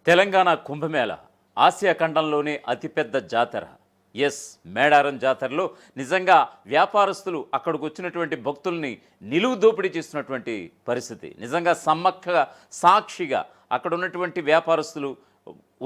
Telangana Kumbh Mela Asia ఖండంలోనే అతిపెద్ద జాతర. Yes, Medaram జాతరలో నిజంగా వ్యాపారస్తులు అక్కడికి వచ్చినటువంటి భక్తుల్ని నిలువు దోపిడీ చేస్తున్నటువంటి పరిస్థితి. నిజంగా సమ్మక్క సాక్షిగా అక్కడ ఉన్నటువంటి వ్యాపారస్తులు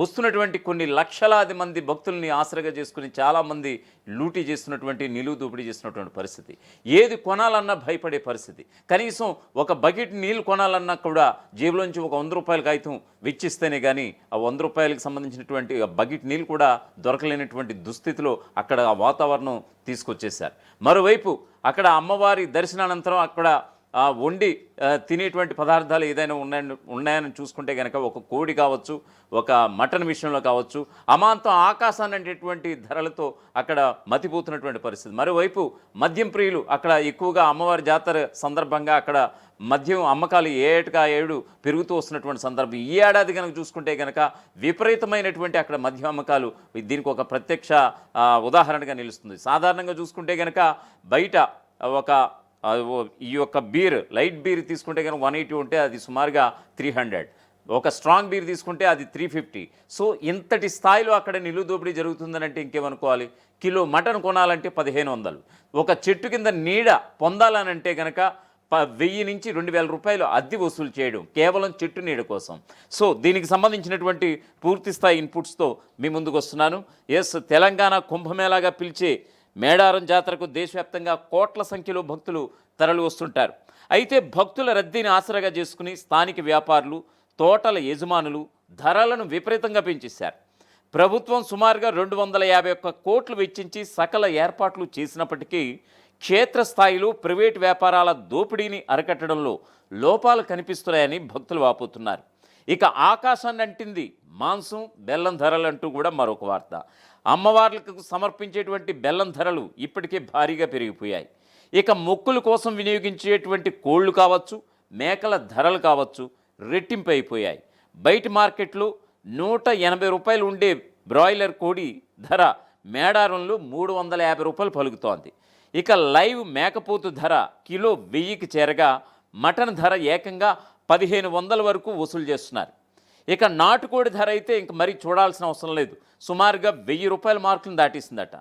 వస్తున్నటువంటి కొన్ని లక్షలాది మంది భక్తుల్ని ఆసరగా చేసుకుని చాలామంది లూటీ చేస్తున్నటువంటి నిలువు దోపిడీ చేస్తున్నటువంటి పరిస్థితి. ఏది కొనాలన్నా భయపడే పరిస్థితి. కనీసం ఒక బకెట్ నీళ్ళు కొనాలన్నా కూడా జేబులోంచి ఒక 100 రూపాయల కాగితం వెచ్చిస్తేనే కానీ ఆ 100 రూపాయలకు సంబంధించినటువంటి బకెట్ నీళ్ళు కూడా దొరకలేనటువంటి దుస్థితిలో అక్కడ ఆ వాతావరణం తీసుకొచ్చేశారు. మరోవైపు అక్కడ అమ్మవారి దర్శనానంతరం అక్కడ వండి తినేటువంటి పదార్థాలు ఏదైనా ఉన్నాయని చూసుకుంటే కనుక ఒక కోడి కావచ్చు, ఒక మటన్ విషయంలో కావచ్చు, అమాంతం ఆకాశాన్ని అనేటువంటి ధరలతో అక్కడ మతిపోతున్నటువంటి పరిస్థితి. మరోవైపు మద్యం ప్రియులు అక్కడ ఎక్కువగా అమ్మవారి జాతర సందర్భంగా అక్కడ మద్యం అమ్మకాలు ఏటా ఏడు పెరుగుతూ వస్తున్నటువంటి సందర్భం. ఈ ఏడాది కనుక చూసుకుంటే కనుక విపరీతమైనటువంటి అక్కడ మద్యం అమ్మకాలు దీనికి ఒక ప్రత్యక్ష ఉదాహరణగా నిలుస్తుంది. సాధారణంగా చూసుకుంటే కనుక బయట ఒక ఈ యొక్క బీర్ లైట్ బీర్ తీసుకుంటే కనుక 180 ఉంటే అది సుమారుగా 300, ఒక స్ట్రాంగ్ బీర్ తీసుకుంటే అది 350. సో ఇంతటి స్థాయిలో అక్కడ నిలువు దోపిడీ జరుగుతుందనంటే ఇంకేమనుకోవాలి. కిలో మటన్ కొనాలంటే 1500, ఒక చెట్టు కింద నీడ పొందాలనంటే కనుక 1000 నుంచి 2000 రూపాయలు అద్దె వసూలు చేయడం కేవలం చెట్టు నీడ కోసం. సో దీనికి సంబంధించినటువంటి పూర్తి స్థాయి ఇన్పుట్స్తో మీ ముందుకు వస్తున్నాను. ఎస్, తెలంగాణ కుంభమేళాగా పిలిచే మేడారం జాతరకు దేశవ్యాప్తంగా కోట్ల సంఖ్యలో భక్తులు తరలి వస్తుంటారు. అయితే భక్తుల రద్దీని ఆసరాగా చేసుకుని స్థానిక వ్యాపారులు, తోటల యజమానులు ధరలను విపరీతంగా పెంచేశారు. ప్రభుత్వం సుమారుగా 251 కోట్లు వెచ్చించి సకల ఏర్పాట్లు చేసినప్పటికీ క్షేత్రస్థాయిలో ప్రైవేటు వ్యాపారాల దోపిడీని అరికట్టడంలో లోపాలు కనిపిస్తున్నాయని భక్తులు వాపోతున్నారు. ఇక ఆకాశాన్ని అంటింది మాంసం, బెల్లం ధరలు అంటూ కూడా మరొక వార్త. అమ్మవార్లకు సమర్పించేటువంటి బెల్లం ధరలు ఇప్పటికే భారీగా పెరిగిపోయాయి. ఇక మొక్కుల కోసం వినియోగించేటువంటి కోళ్లు కావచ్చు, మేకల ధరలు కావచ్చు రెట్టింపు అయిపోయాయి. బయట మార్కెట్లో 180 రూపాయలు ఉండే బ్రాయిలర్ కోడి ధర మేడారంలో 350 రూపాయలు పలుకుతోంది. ఇక లైవ్ మేకపోతు ధర కిలో 1000కి చేరగా మటన్ ధర ఏకంగా 1500 వరకు వసూలు చేస్తున్నారు. ఇక నాటుకోడి ధర అయితే ఇంక మరీ చూడాల్సిన అవసరం లేదు, సుమారుగా 1000 రూపాయల మార్కులను దాటిస్తుందట.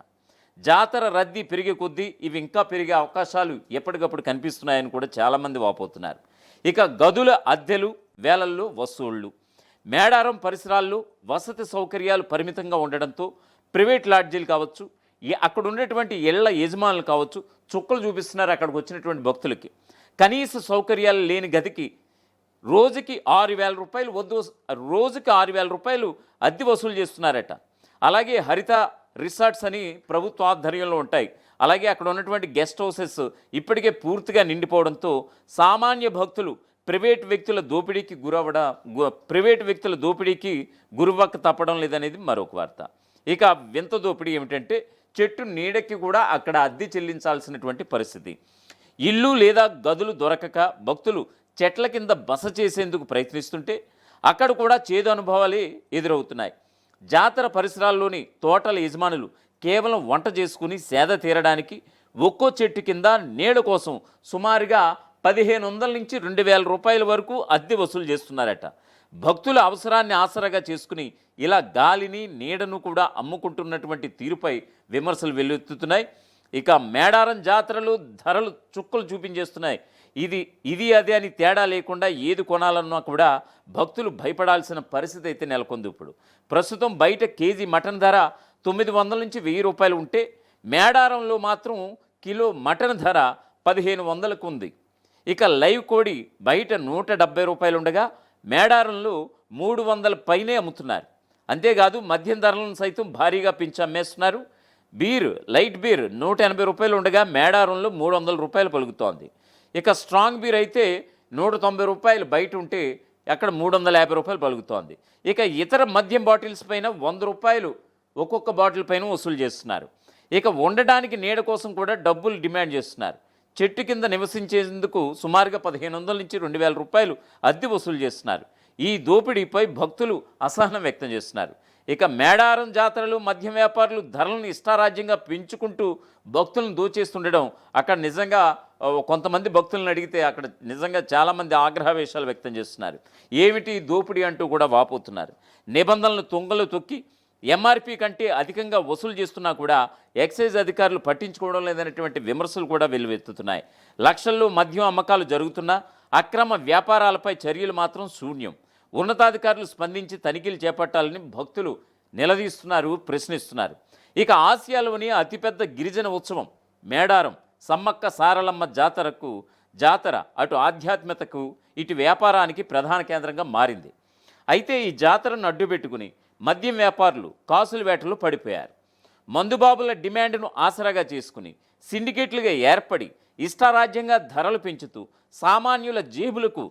జాతర రద్దీ పెరిగే కొద్దీ ఇవి ఇంకా పెరిగే అవకాశాలు ఎప్పటికప్పుడు కనిపిస్తున్నాయని కూడా చాలామంది వాపోతున్నారు. ఇక గదుల అద్దెలు, వేలల్లో వసూళ్లు. మేడారం పరిసరాల్లో వసతి సౌకర్యాలు పరిమితంగా ఉండడంతో ప్రైవేట్ లాడ్జీలు కావచ్చు, అక్కడ ఉండేటువంటి ఇళ్ల యజమానులు కావచ్చు చుక్కలు చూపిస్తున్నారు అక్కడికి వచ్చినటువంటి భక్తులకి. కనీస సౌకర్యాలు లేని గదికి రోజుకి 6000 రూపాయలు రోజుకి 6000 రూపాయలు అద్దె వసూలు చేస్తున్నారట. అలాగే హరిత రిసార్ట్స్ అని ప్రభుత్వ ఆధ్వర్యంలో ఉంటాయి. అలాగే అక్కడ ఉన్నటువంటి గెస్ట్ హౌసెస్ ఇప్పటికే పూర్తిగా నిండిపోవడంతో సామాన్య భక్తులు ప్రైవేటు వ్యక్తుల దోపిడీకి గురువక్క తప్పడం లేదనేది మరొక వార్త. ఇక వింత దోపిడీ ఏమిటంటే చెట్టు నీడకి కూడా అక్కడ అద్దె చెల్లించాల్సినటువంటి పరిస్థితి. ఇల్లు లేదా గదులు దొరకక భక్తులు చెట్ల కింద బస చేసేందుకు ప్రయత్నిస్తుంటే అక్కడ కూడా చేదు అనుభవాలే ఎదురవుతున్నాయి. జాతర పరిసరాల్లోని తోటల యజమానులు కేవలం వంట చేసుకుని సేద తీరడానికి ఒక్కో చెట్టు కింద నీడ కోసం సుమారుగా 1500 నుంచి 2000 రూపాయల వరకు అద్దె వసూలు చేస్తున్నారట. భక్తుల అవసరాన్ని ఆసరాగా చేసుకుని ఇలా గాలిని నీడను కూడా అమ్ముకుంటున్నటువంటి తీరుపై విమర్శలు వెల్లువెత్తుతున్నాయి. ఇక మేడారం జాతరలు ధరలు చుక్కలు చూపించేస్తున్నాయి. ఇది అదే అని తేడా లేకుండా ఏది కొనాలన్నా కూడా భక్తులు భయపడాల్సిన పరిస్థితి అయితే నెలకొంది. ఇప్పుడు ప్రస్తుతం బయట కేజీ మటన్ ధర 900 నుంచి 1000 రూపాయలు ఉంటే మేడారంలో మాత్రం కిలో మటన్ ధర 1500కు ఉంది. ఇక లైవ్ కోడి బయట 170 రూపాయలు ఉండగా మేడారంలో 300 పైనే అమ్ముతున్నారు. అంతేకాదు మద్యం ధరలను సైతం భారీగా పెంచి అమ్మేస్తున్నారు. లైట్ బీర్ 180 రూపాయలు ఉండగా మేడారంలో 300 రూపాయలు పలుకుతోంది. ఇక స్ట్రాంగ్ బీర్ అయితే 190 రూపాయలు బయట ఉంటే అక్కడ 350 రూపాయలు పలుకుతోంది. ఇక ఇతర మద్యం బాటిల్స్ పైన 100 రూపాయలు ఒక్కొక్క బాటిల్ పైన వసూలు చేస్తున్నారు. ఇక ఉండడానికి నీడ కోసం కూడా డబ్బులు డిమాండ్ చేస్తున్నారు. చెట్టు కింద నివసించేందుకు సుమారుగా 1500 నుంచి 2000 రూపాయలు అద్దె వసూలు చేస్తున్నారు. ఈ దోపిడీపై భక్తులు అసహనం వ్యక్తం చేస్తున్నారు. ఇక మేడారం జాతరలు మద్యం వ్యాపారులు ధరలను ఇష్టారాజ్యంగా పెంచుకుంటూ భక్తులను దోచేస్తుండడం అక్కడ నిజంగా కొంతమంది భక్తులను అడిగితే అక్కడ నిజంగా చాలామంది ఆగ్రహవేశాలు వ్యక్తం చేస్తున్నారు. ఏమిటి దోపిడీ అంటూ కూడా వాపోతున్నారు. నిబంధనలు తుంగలు తొక్కి ఎంఆర్పీ కంటే అధికంగా వసూలు చేస్తున్నా కూడా ఎక్సైజ్ అధికారులు పట్టించుకోవడం లేదనేటువంటి విమర్శలు కూడా వెల్లువెత్తుతున్నాయి. లక్షల్లో మద్యం అమ్మకాలు జరుగుతున్నా అక్రమ వ్యాపారాలపై చర్యలు మాత్రం శూన్యం. ఉన్నతాధికారులు స్పందించి తనిఖీలు చేపట్టాలని భక్తులు నిలదీస్తున్నారు, ప్రశ్నిస్తున్నారు. ఇక ఆసియాలోని అతిపెద్ద గిరిజన ఉత్సవం మేడారం సమ్మక్క సారలమ్మ జాతర అటు ఆధ్యాత్మికతకు ఇటు వ్యాపారానికి ప్రధాన కేంద్రంగా మారింది. అయితే ఈ జాతరను అడ్డుపెట్టుకుని మద్యం వ్యాపారులు కాసుల వేటలో పడిపోయారు. మందుబాబుల డిమాండ్ను ఆసరాగా చేసుకుని సిండికేట్లుగా ఏర్పడి ఇష్టారాజ్యంగా ధరలు పెంచుతూ సామాన్యుల జేబులకు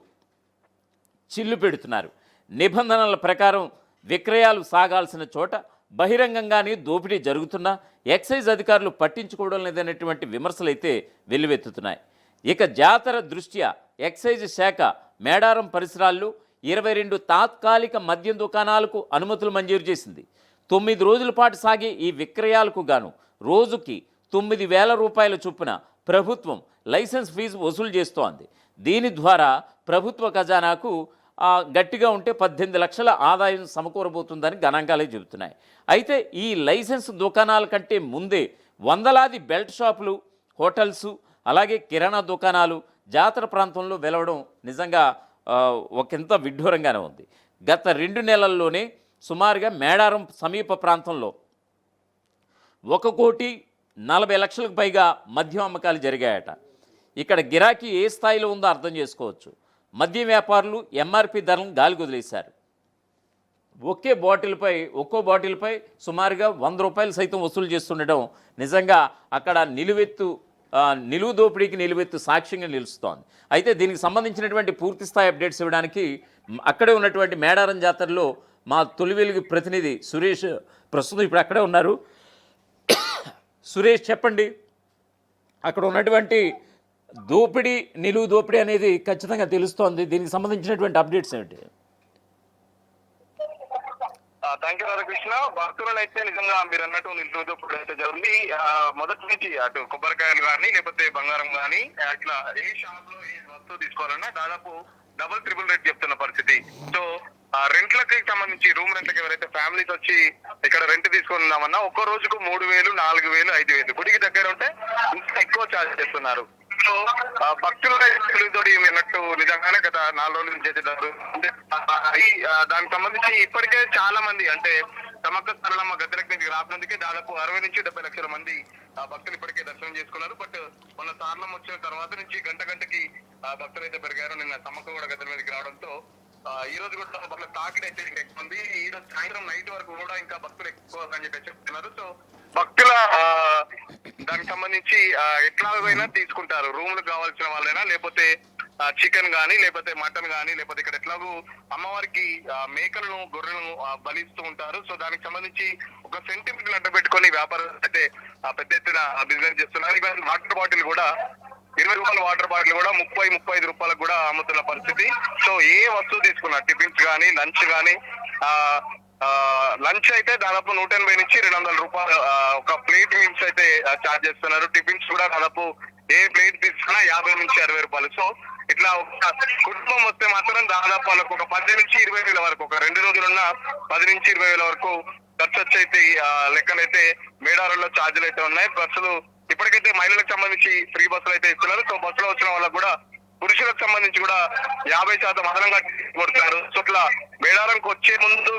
చిల్లు పెడుతున్నారు. నిబంధనల ప్రకారం విక్రయాలు సాగాల్సిన చోట బహిరంగంగానే దోపిడీ జరుగుతున్నా ఎక్సైజ్ అధికారులు పట్టించుకోవడం లేదనేటువంటి విమర్శలైతే వెల్లువెత్తుతున్నాయి. ఇక జాతర దృష్ట్యా ఎక్సైజ్ శాఖ మేడారం పరిసరాల్లో 22 తాత్కాలిక మద్యం దుకాణాలకు అనుమతులు మంజూరు చేసింది. 9 రోజుల పాటు సాగే ఈ విక్రయాలకు గాను రోజుకి 9,000 రూపాయల చొప్పున ప్రభుత్వం లైసెన్స్ ఫీజు వసూలు చేస్తోంది. దీని ద్వారా ప్రభుత్వ ఖజానాకు గట్టిగా ఉంటే 18 లక్షల ఆదాయం సమకూరబోతుందని గణాంకాలే చెబుతున్నాయి. అయితే ఈ లైసెన్స్ దుకాణాల కంటే ముందే వందలాది బెల్ట్ షాపులు, హోటల్సు, అలాగే కిరాణా దుకాణాలు జాతర ప్రాంతంలో వెలవడం నిజంగా ఒకంత విడ్డూరంగానే ఉంది. గత 2 నెలల్లోనే సుమారుగా మేడారం సమీప ప్రాంతంలో 1,40,00,000కు పైగా మద్యం అమ్మకాలు జరిగాయట. ఇక్కడ గిరాకీ ఏ స్థాయిలో ఉందో అర్థం చేసుకోవచ్చు. మద్యం వ్యాపారులు ఎంఆర్పి ధరలను గాలికి వదిలేశారు. ఒక్కో బాటిల్పై సుమారుగా 100 రూపాయలు సైతం వసూలు చేస్తుండడం నిజంగా అక్కడ నిలువు దోపిడీకి నిలువెత్తు సాక్ష్యంగా నిలుస్తోంది. అయితే దీనికి సంబంధించినటువంటి పూర్తి స్థాయి అప్డేట్స్ ఇవ్వడానికి అక్కడే ఉన్నటువంటి మేడారం జాతరలో మా తొలి వెలుగు ప్రతినిధి సురేష్ ప్రస్తుతం ఇప్పుడు అక్కడే ఉన్నారు. సురేష్, చెప్పండి, అక్కడ ఉన్నటువంటి నిలువు దోపిడీ అనేది ఖచ్చితంగా తెలుస్తోంది. దీనికి సంబంధించినటువంటి అప్డేట్స్ ఏమిటి? Thank you Radhakrishna. భక్తులను అయితే నిజంగా మీరు అన్నట్టు నిలువు దోపిడీ అయితే జరిగింది. మొదటి నుంచి అటు కొబ్బరికాయలు కానీ లేకపోతే బంగారం కానీ అట్లా ఏ షాప్ లో ఏ వస్తువు తీసుకోవాలన్నా దాదాపు డబుల్ ట్రిపుల్ రేట్ చెప్తున్న పరిస్థితి. సో రెంట్లకి సంబంధించి రూమ్ రెంట్లకి ఎవరైతే ఫ్యామిలీస్ వచ్చి ఇక్కడ రెంట్ తీసుకుందామన్నా ఒక్కో రోజుకు 3,000, 4,000, 5,000 గుడికి దగ్గర ఉంటే ఇంకా ఎక్కువ ఛార్జ్ చేస్తున్నారు. సో భక్తులు అన్నట్టు నిజంగానే గత 4 రోజుల నుంచి చేసేటారు. దానికి సంబంధించి ఇప్పటికే చాలా మంది అంటే సమ్మక్క సారలమ్మ గద్దెలకి రాసినందుకే దాదాపు 60 నుంచి 70 లక్షల మంది భక్తులు ఇప్పటికే దర్శనం చేసుకున్నారు. బట్ మొన్న సారలమ్మ వచ్చిన తర్వాత నుంచి గంటకి భక్తులు అయితే పెరిగారు. నిన్న సమ్మక్క కూడా గద్దెల మీదకి రావడంతో ఈ రోజు కూడా భక్తుల తాకిడి అయితే ఎక్కువ ఉంది. ఈ రోజు సాయంత్రం నైట్ వరకు కూడా ఇంకా భక్తులు ఎక్కువ అని చెప్పి చెప్తున్నారు. సో భక్తుల దానికి సంబంధించి ఎట్లాగైనా తీసుకుంటారు. రూములకు కావాల్సిన వాళ్ళైనా లేకపోతే చికెన్ గానీ లేకపోతే మటన్ గానీ లేకపోతే ఇక్కడ ఎట్లాగూ అమ్మవారికి మేకలను గొర్రెలను బలిస్తూ ఉంటారు. సో దానికి సంబంధించి ఒక సెంటిమెంట్ అడ్డ పెట్టుకొని వ్యాపారం అయితే పెద్ద ఎత్తున బిజినెస్ చేస్తున్నారు. వాటర్ బాటిల్ కూడా 20 రూపాయల వాటర్ బాటిల్ కూడా 30-35 రూపాయలకు కూడా అమ్ముతున్న పరిస్థితి. సో ఏ వస్తువు తీసుకున్నా టిఫిన్స్ కానీ లంచ్ కానీ లంచ్ అయితే దాదాపు 180 నుంచి 200 రూపాయలు ఒక ప్లేట్ మీల్స్ అయితే చార్జ్ చేస్తున్నారు. టిఫిన్స్ కూడా దాదాపు ఏ ప్లేట్ తీసుకున్నా 50 నుంచి 60 రూపాయలు. సో ఇట్లా ఒక కుటుంబం వస్తే మాత్రం దాదాపు వాళ్ళకు ఒక 10 నుంచి 20 వేల వరకు ఒక 2 రోజులున్న 10 నుంచి 20 వేల వరకు ఖర్చు వచ్చి లెక్కలైతే మేడారంలో ఛార్జీలు అయితే ఉన్నాయి. బస్సులు ఇప్పటికైతే మహిళలకు సంబంధించి ఫ్రీ బస్సులు అయితే ఇస్తున్నారు. సో బస్సులో వచ్చిన వాళ్ళకు కూడా పురుషులకు సంబంధించి కూడా 50% అదనంగా కొడుతున్నారు. సో ఇట్లా మేడారంకి వచ్చే ముందు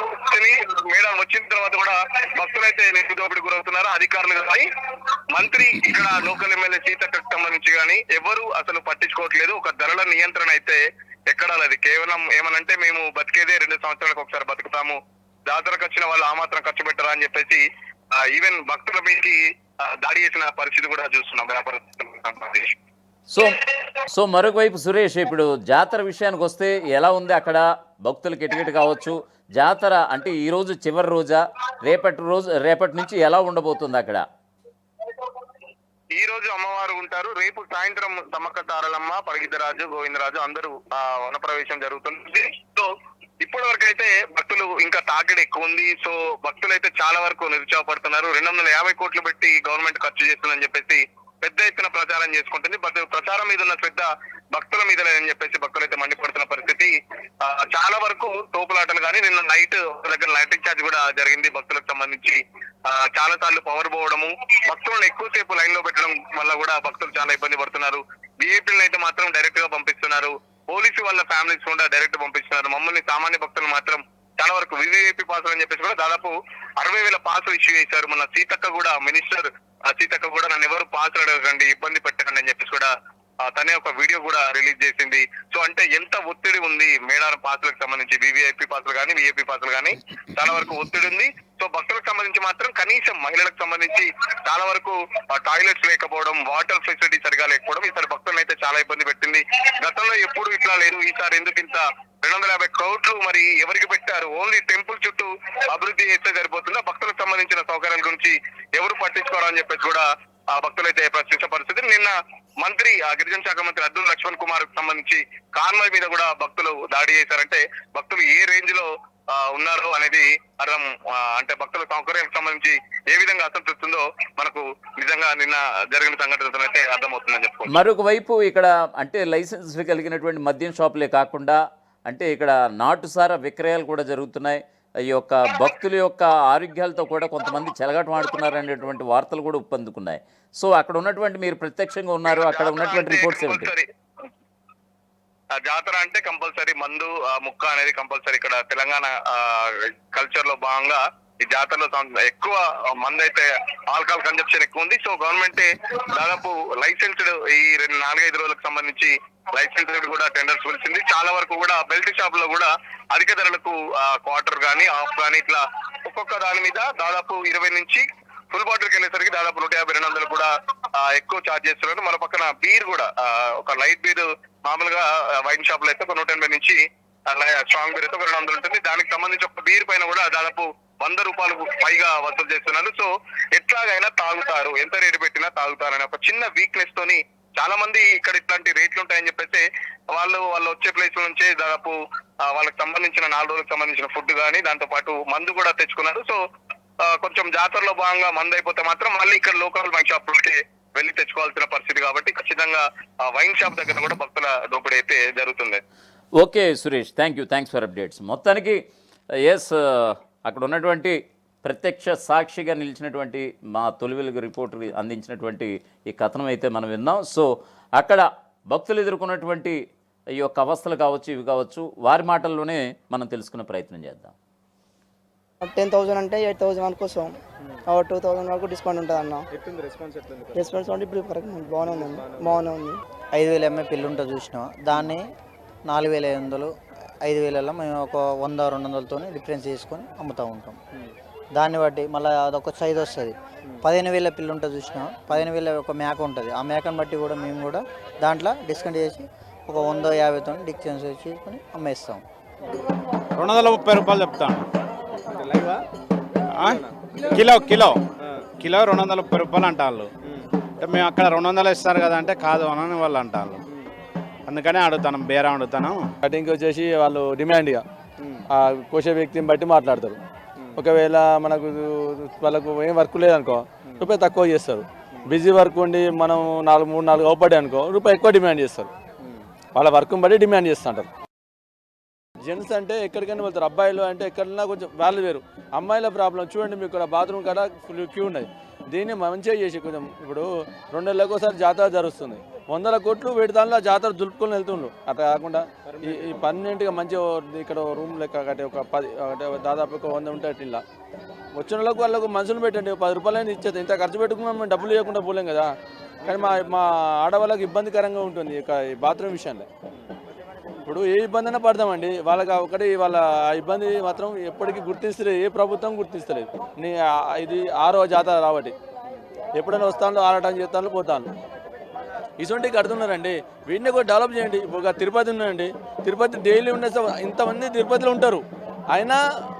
మేడారం వచ్చిన తర్వాత కూడా భక్తులు అయితే నిలువు దోపిడీ గురవుతున్నారు. అధికారులు కానీ మంత్రి ఇక్కడ లోకల్ ఎమ్మెల్యే సీతక్కకు సంబంధించి కానీ ఎవరు అసలు పట్టించుకోవట్లేదు. ఒక ధరల నియంత్రణ అయితే ఎక్కడా లేదు. కేవలం ఏమనంటే మేము బతికేదే 2 సంవత్సరాలకు ఒకసారి బతుకుతాము, జాతరకు వచ్చిన వాళ్ళు ఆ మాత్రం ఖర్చు పెట్టరా అని చెప్పేసి ఈవెన్ భక్తుల మీదకి దాడి చేసిన పరిస్థితి కూడా చూస్తున్నాం వ్యాపార. సో మరొక వైపు సురేష్, ఇప్పుడు జాతర విషయానికి వస్తే ఎలా ఉంది అక్కడ? భక్తులకు టికెట్ కావచ్చు, జాతర అంటే ఈ రోజు చివరి రోజా, రేపటి నుంచి ఎలా ఉండబోతుంది అక్కడ? ఈ రోజు అమ్మవారు ఉంటారు. రేపు సాయంత్రం సమ్మక్క సారలమ్మ, పరగిద్దరాజు, గోవిందరాజు అందరూ వనప్రవేశం జరుగుతుంది. సో ఇప్పటి వరకు అయితే భక్తులు ఇంకా తాకిడి ఎక్కువ ఉంది. సో భక్తులు అయితే చాలా వరకు నిరుత్సాహపడుతున్నారు. 250 కోట్లు పెట్టి గవర్నమెంట్ ఖర్చు చేస్తుందని చెప్పేసి పెద్ద ఎత్తున ప్రచారం చేసుకుంటుంది. ప్రచారం మీద ఉన్న శ్రద్ధ భక్తుల మీద లేదని చెప్పేసి భక్తులు అయితే మండిపడుతున్న పరిస్థితి. చాలా వరకు తోపులాటలు కానీ నిన్న నైట్ దగ్గర లైటింగ్ ఛార్జ్ కూడా జరిగింది భక్తులకు సంబంధించి. చాలా సార్లు పవర్ పోవడము, భక్తులను ఎక్కువసేపు లైన్ లో పెట్టడం వల్ల కూడా భక్తులు చాలా ఇబ్బంది పడుతున్నారు. విఐపీలను అయితే మాత్రం డైరెక్ట్ గా పంపిస్తున్నారు. పోలీసు వాళ్ళ ఫ్యామిలీస్ కూడా డైరెక్ట్ పంపిస్తున్నారు. మమ్మల్ని సామాన్య భక్తులు మాత్రం చాలా వరకు వివిఐపీ పాసులు అని చెప్పేసి కూడా దాదాపు 60,000 పాసులు ఇష్యూ చేశారు. మన సీతక్క కూడా మినిస్టర్ సీతక్క కూడా నన్ను ఎవరు పాసులు అడగకండి, ఇబ్బంది పెట్టకండి అని చెప్పేసి కూడా తనే ఒక వీడియో కూడా రిలీజ్ చేసింది. సో అంటే ఎంత ఒత్తిడి ఉంది మేడారం పాసులకు సంబంధించి, వివిఐపీ పాసులు కానీ విఐపీ పాసులు కానీ చాలా వరకు ఒత్తిడి ఉంది. సో భక్తులకు సంబంధించి మాత్రం కనీసం మహిళలకు సంబంధించి చాలా వరకు టాయిలెట్స్ లేకపోవడం, వాటర్ ఫెసిలిటీ సరిగా లేకపోవడం ఈసారి భక్తులను అయితే చాలా ఇబ్బంది పెట్టింది. గతంలో ఎప్పుడు ఇట్లా లేదు, ఈసారి ఎందుకు ఇంత 250 కోట్లు మరి ఎవరికి పెట్టారు? ఓన్లీ టెంపుల్ చుట్టూ అభివృద్ధి చేస్తే సరిపోతుందా? భక్తులకు సంబంధించిన సౌకర్యాల గురించి ఎవరు పట్టించుకోవాలని చెప్పేసి కూడా ఆ భక్తులైతే ప్రశ్నించే పరిస్థితి. నిన్న మంత్రి గిరిజన శాఖ మంత్రి అడ్డూరి లక్ష్మణ్ కుమార్ కు సంబంధించి కాన్వాయ్ మీద కూడా భక్తులు దాడి చేశారంటే భక్తులు ఏ రేంజ్ లో ఉన్నారు అనేది అర్థం. అంటే భక్తుల సౌకర్యాలకు సంబంధించి ఏ విధంగా అసంతృప్తి ఉందో మనకు నిజంగా నిన్న జరిగిన సంఘటనతో అయితే అర్థమవుతుందని చెప్పుకోవచ్చు. మరొక వైపు ఇక్కడ అంటే లైసెన్స్ కలిగినటువంటి మద్యం షాపులే కాకుండా అంటే ఇక్కడ నాటుసారా విక్రయాలు కూడా జరుగుతున్నాయి. ఈ యొక్క భక్తుల యొక్క ఆరోగ్యాలతో కూడా కొంతమంది చెలగాటమాడుతున్నారు అనేటువంటి వార్తలు కూడా ఉప్పందుకున్నాయి. సో అక్కడ ఉన్నటువంటి మీరు ప్రత్యక్షంగా ఉన్నారు, అక్కడ ఉన్నటువంటి రిపోర్ట్స్ ఏమిటి? జాతర అంటే కంపల్సరీ మందు ముక్క అనేది కంపల్సరీ. ఇక్కడ తెలంగాణ కల్చర్ లో భాగంగా ఈ జాతరలో ఎక్కువ మంది అయితే ఆల్కహాల్ కన్జంప్షన్ ఎక్కువ ఉంది. సో గవర్నమెంట్ దాదాపు లైసెన్స్డ్ ఈ 4-5 రోజులకు సంబంధించి లైసెన్స్డ్ కూడా టెండర్స్ పిలిచింది. చాలా వరకు కూడా బెల్ట్ షాప్ లో కూడా అధిక ధరలకు క్వార్టర్ గానీ హాఫ్ గానీ ఇట్లా ఒక్కొక్క దాని మీద దాదాపు 20 నుంచి ఫుల్ బాటిల్కి వెళ్ళేసరికి దాదాపు 150-200 కూడా ఎక్కువ ఛార్జ్ చేస్తున్నారు. మన పక్కన బీర్ కూడా ఒక లైట్ బీర్ మామూలుగా వైన్ షాప్ లో అయితే ఒక 180 నుంచి స్ట్రాంగ్ బీర్ అయితే ఒక 200 ఉంటుంది. దానికి సంబంధించి ఒక బీర్ పైన కూడా దాదాపు 100 రూపాయలకు పైగా వసూలు చేస్తున్నారు. సో ఎట్లాగైనా తాగుతారు, ఎంత రేటు పెట్టినా తాగుతారు అనే ఒక చిన్న వీక్నెస్ తోని చాలా మంది ఇక్కడ ఇట్లాంటి రేట్లు ఉంటాయని చెప్పేసి వాళ్ళు వచ్చే ప్లేస్ నుంచే దాదాపు వాళ్ళకి సంబంధించిన 4 రోజులకు సంబంధించిన ఫుడ్ కానీ దాంతో పాటు మందు కూడా తెచ్చుకున్నారు. సో కొంచెం జాతరలో భాగంగా మందు అయిపోతే మాత్రం మళ్ళీ ఇక్కడ లోకల్ వైన్ షాప్ నుండి వెళ్ళి తెచ్చుకోవాల్సిన పరిస్థితి కాబట్టి ఖచ్చితంగా వైన్ షాప్ దగ్గర కూడా భక్తుల దోపిడీ అయితే జరుగుతుంది. Okay Suresh, thanks for updates. మొత్తానికి ఎస్ అక్కడ ఉన్నటువంటి ప్రత్యక్ష సాక్షిగా నిలిచినటువంటి మా తొలి వెలుగు రిపోర్టర్ అందించినటువంటి ఈ కథనం అయితే మనం విన్నాం. సో అక్కడ భక్తులు ఎదుర్కొన్నటువంటి ఈ యొక్క అవస్థలు కావచ్చు, ఇవి కావచ్చు, వారి మాటల్లోనే మనం తెలుసుకునే ప్రయత్నం చేద్దాం. 10,000 అంటే 8,000 వరకు వస్తాం. 2,000 వరకు డిస్కౌంట్ ఉంటుంది అన్న. రెస్పాన్స్ అంటే ఇప్పుడు బాగానే ఉంది. 5,000 ఎంఏ పిల్లు ఉంటుంది చూసినా, దాన్ని 4,500 5,000 మేము ఒక 100-200తో డిఫరెన్స్ చేసుకొని అమ్ముతూ ఉంటాం. దాన్ని బట్టి మళ్ళీ అదొక సైజ్ వస్తుంది. 15,000 పిల్లు ఉంటుంది చూసినా, 15,000 ఒక మేక ఉంటుంది. ఆ మేకను బట్టి కూడా మేము కూడా దాంట్లో డిస్కౌంట్ చేసి ఒక 150తో డిస్కౌంట్ చేసుకొని అమ్మేస్తాం. 230 రూపాయలు చెప్తాను. కిలో 230 రూపాయలు అంటారు. అంటే మేము అక్కడ 200 ఇస్తారు కదా అంటే కాదు అని వాళ్ళు అంటారు. అందుకనే అడుగుతాను, బేరం అడుగుతాను. కటింగ్ వచ్చేసి వాళ్ళు డిమాండ్గా కోసే వ్యక్తిని బట్టి మాట్లాడతారు. ఒకవేళ వాళ్ళకు ఏం వర్క్ లేదనుకో రూపాయి తక్కువ చేస్తారు. బిజీ వర్క్ ఉండి మనం 3-4 అవపడ్డాయి అనుకో రూపాయి ఎక్కువ డిమాండ్ చేస్తారు. వాళ్ళ వర్క్ని బట్టి డిమాండ్ చేస్తుంటారు. జెంట్స్ అంటే ఎక్కడికైనా వెళ్తారు, అబ్బాయిలు అంటే ఎక్కడైనా కొంచెం వాళ్ళు వేరు. అమ్మాయిల ప్రాబ్లం చూడండి, మీకు ఇక్కడ బాత్రూమ్ కాడ ఫుల్ క్యూ ఉన్నది. దీన్ని మంచిగా చేసి కొంచెం ఇప్పుడు 2 నెలలకు ఒకసారి జాతర జరుగుతుంది. 100 కోట్లు వీటి దానిలో జాతర దులుపుకొని వెళ్తుండ్రు. అట్లా కాకుండా ఈ పర్మనెంట్గా మంచిగా ఇక్కడ రూమ్ లెక్క కట్టి ఒక 10 దాదాపు ఒక 100 ఉంటాయి. ఇలా వచ్చిన వాళ్ళకు మనుషులు పెట్టండి, 10 రూపాయలు ఇచ్చేది. ఇంత ఖర్చు పెట్టుకున్నాం, మేము డబ్బులు ఇవ్వకుండా పోలేం కదా. కానీ మా ఆడవాళ్ళకి ఇబ్బందికరంగా ఉంటుంది ఇక ఈ బాత్రూమ్ విషయంలో. ఇప్పుడు ఏ ఇబ్బంది అయినా పడతామండి, వాళ్ళకి ఒకటి వాళ్ళ ఇబ్బంది మాత్రం ఎప్పటికీ గుర్తిస్తలేదు, ఏ ప్రభుత్వం గుర్తిస్తలేదు. ఇది 6వ జాతర కాబట్టి ఎప్పుడైనా వస్తాను, ఆడటం చేస్తాను, పోతాను. ఇటువంటి కడుతున్నారండి. వీటిని కూడా డెవలప్ చేయండి. ఒక తిరుపతి ఉందండి, తిరుపతి డైలీ ఉండే ఇంతమంది తిరుపతిలో ఉంటారు, అయినా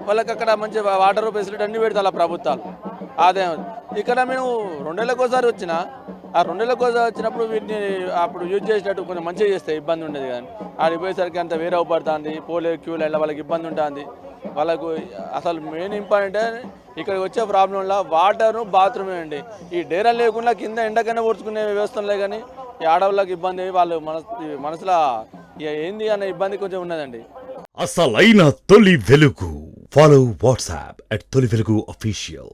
వాళ్ళకి అక్కడ మంచి వాటర్ ఫెసిలిటీ అన్నీ పెడతారు ప్రభుత్వాలు. అదే ఇక్కడ మేము 2 నెలలకు ఒకసారి వచ్చినా, ఆ 2 నెలలకు ఒకసారి వచ్చినప్పుడు వీటిని అప్పుడు యూజ్ చేసినట్టు కొంచెం మంచిగా చేస్తే ఇబ్బంది ఉండేది. కానీ ఆడికి పోయేసరికి అంత వేరే అవపడుతుంది, పోలే క్యూ లైన్లో వాళ్ళకి ఇబ్బంది ఉంటుంది. వాళ్ళకు అసలు మెయిన్ ఇంపార్టెంట్ ఇక్కడికి వచ్చే ప్రాబ్లంలో వాటరు బాత్రూమే అండి. ఈ డేరా లేకుండా కింద ఎండకైనా ఊడ్చుకునే వ్యవస్థలే కానీ ఈ ఆడవాళ్ళకి ఇబ్బంది, వాళ్ళు మనసులో ఏంది అనే ఇబ్బంది కొంచెం ఉన్నదండి. అసలైన తొలి వెలుగు. ఫాలో వాట్సాప్ @తొలి వెలుగు official.